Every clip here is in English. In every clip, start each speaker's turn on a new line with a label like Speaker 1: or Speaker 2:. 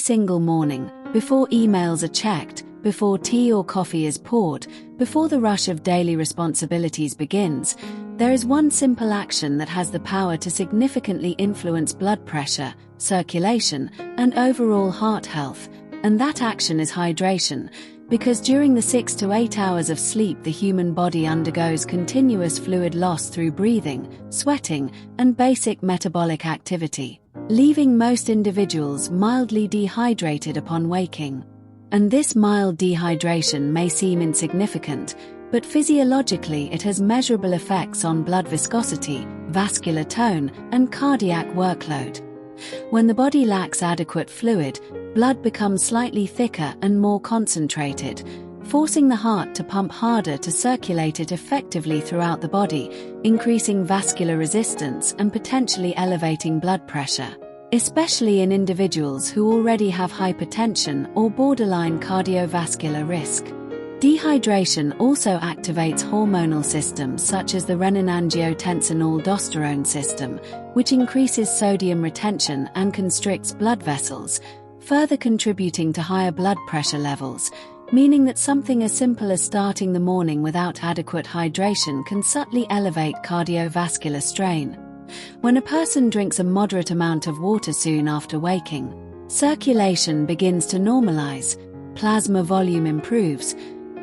Speaker 1: single morning, before emails are checked, before tea or coffee is poured, before the rush of daily responsibilities begins, there is one simple action that has the power to significantly influence blood pressure, circulation, and overall heart health, and that action is hydration, because during the 6 to 8 hours of sleep the human body undergoes continuous fluid loss through breathing, sweating, and basic metabolic activity, leaving most individuals mildly dehydrated upon waking. And this mild dehydration may seem insignificant, but physiologically it has measurable effects on blood viscosity, vascular tone, and cardiac workload. When the body lacks adequate fluid, blood becomes slightly thicker and more concentrated, forcing the heart to pump harder to circulate it effectively throughout the body, increasing vascular resistance and potentially elevating blood pressure, especially in individuals who already have hypertension or borderline cardiovascular risk. Dehydration also activates hormonal systems such as the renin-angiotensin-aldosterone system, which increases sodium retention and constricts blood vessels, further contributing to higher blood pressure levels, meaning that something as simple as starting the morning without adequate hydration can subtly elevate cardiovascular strain. When a person drinks a moderate amount of water soon after waking, circulation begins to normalize, plasma volume improves,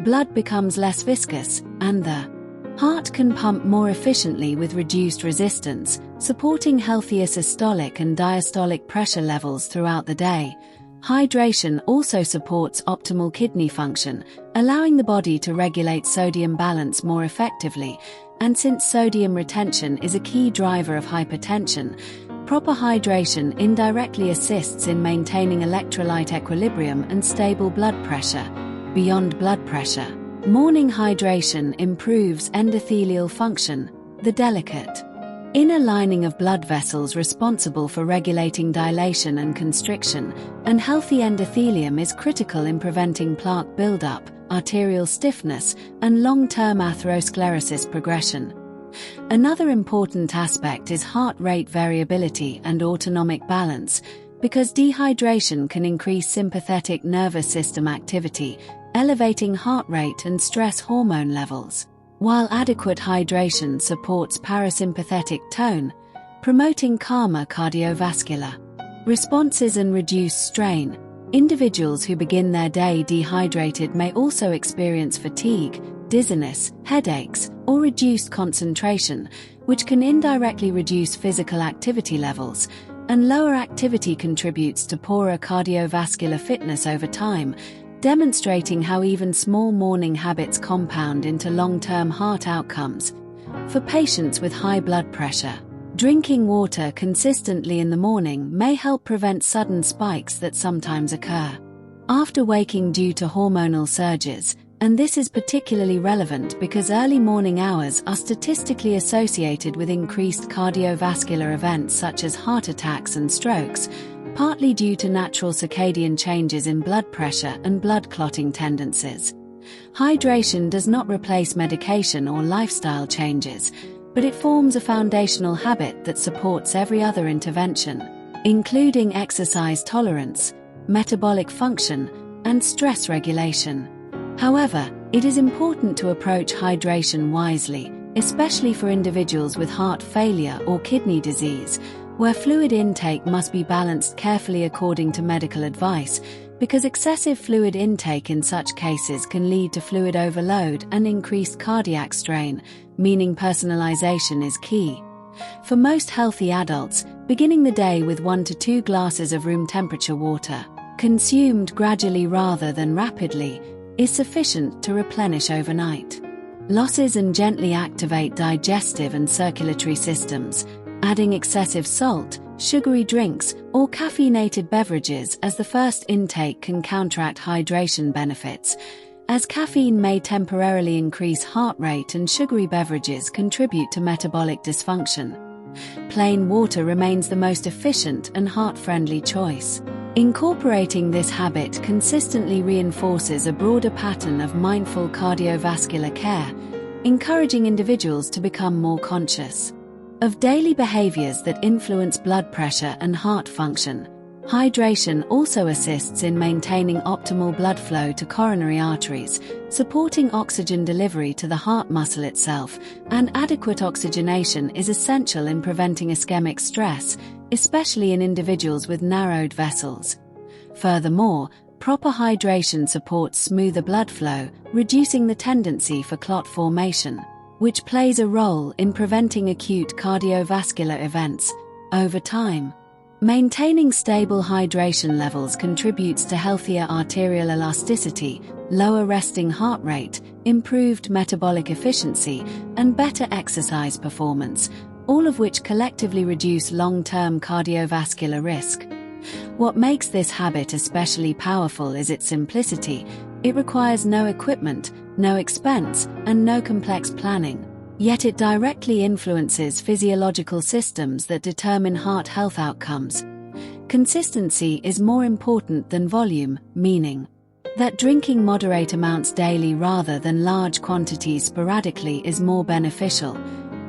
Speaker 1: blood becomes less viscous, and the heart can pump more efficiently with reduced resistance, supporting healthier systolic and diastolic pressure levels throughout the day. Hydration also supports optimal kidney function, allowing the body to regulate sodium balance more effectively, and since sodium retention is a key driver of hypertension, proper hydration indirectly assists in maintaining electrolyte equilibrium and stable blood pressure. Beyond blood pressure, morning hydration improves endothelial function, the delicate inner lining of blood vessels responsible for regulating dilation and constriction, and healthy endothelium is critical in preventing plaque buildup, arterial stiffness, and long-term atherosclerosis progression. Another important aspect is heart rate variability and autonomic balance, because dehydration can increase sympathetic nervous system activity, elevating heart rate and stress hormone levels, while adequate hydration supports parasympathetic tone, promoting calmer cardiovascular responses and reduced strain. Individuals who begin their day dehydrated may also experience fatigue, dizziness, headaches, or reduced concentration, which can indirectly reduce physical activity levels, and lower activity contributes to poorer cardiovascular fitness over time, demonstrating how even small morning habits compound into long-term heart outcomes. For patients with high blood pressure, drinking water consistently in the morning may help prevent sudden spikes that sometimes occur after waking due to hormonal surges, and this is particularly relevant because early morning hours are statistically associated with increased cardiovascular events such as heart attacks and strokes, partly due to natural circadian changes in blood pressure and blood clotting tendencies. Hydration does not replace medication or lifestyle changes, but it forms a foundational habit that supports every other intervention, including exercise tolerance, metabolic function, and stress regulation. However, it is important to approach hydration wisely, especially for individuals with heart failure or kidney disease, where fluid intake must be balanced carefully according to medical advice, because excessive fluid intake in such cases can lead to fluid overload and increased cardiac strain, meaning personalization is key. For most healthy adults, beginning the day with 1 to 2 glasses of room temperature water, consumed gradually rather than rapidly, is sufficient to replenish overnight losses and gently activate digestive and circulatory systems. Adding excessive salt, sugary drinks, or caffeinated beverages as the first intake can counteract hydration benefits, as caffeine may temporarily increase heart rate and sugary beverages contribute to metabolic dysfunction. Plain water remains the most efficient and heart-friendly choice. Incorporating this habit consistently reinforces a broader pattern of mindful cardiovascular care, encouraging individuals to become more conscious of daily behaviors that influence blood pressure and heart function. Hydration also assists in maintaining optimal blood flow to coronary arteries, supporting oxygen delivery to the heart muscle itself, and adequate oxygenation is essential in preventing ischemic stress, especially in individuals with narrowed vessels. Furthermore, proper hydration supports smoother blood flow, reducing the tendency for clot formation, which plays a role in preventing acute cardiovascular events. Over time, maintaining stable hydration levels contributes to healthier arterial elasticity, lower resting heart rate, improved metabolic efficiency, and better exercise performance, all of which collectively reduce long-term cardiovascular risk. What makes this habit especially powerful is its simplicity. It requires no equipment, no expense, and no complex planning. Yet it directly influences physiological systems that determine heart health outcomes. Consistency is more important than volume, meaning that drinking moderate amounts daily rather than large quantities sporadically is more beneficial.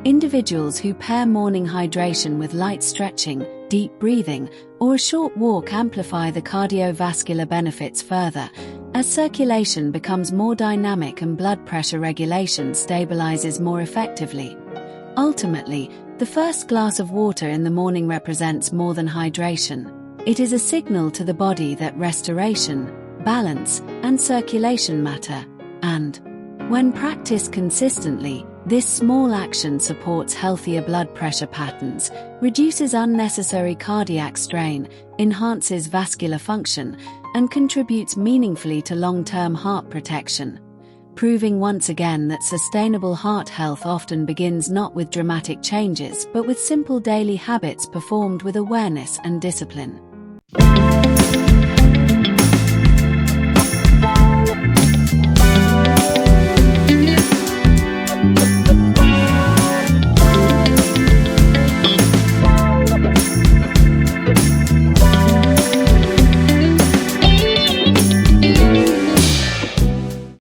Speaker 1: Individuals who pair morning hydration with light stretching, deep breathing, or a short walk amplify the cardiovascular benefits further, as circulation becomes more dynamic and blood pressure regulation stabilizes more effectively. Ultimately, the first glass of water in the morning represents more than hydration. It is a signal to the body that restoration, balance, and circulation matter, and when practiced consistently, this small action supports healthier blood pressure patterns, reduces unnecessary cardiac strain, enhances vascular function, and contributes meaningfully to long-term heart protection, proving once again that sustainable heart health often begins not with dramatic changes but with simple daily habits performed with awareness and discipline.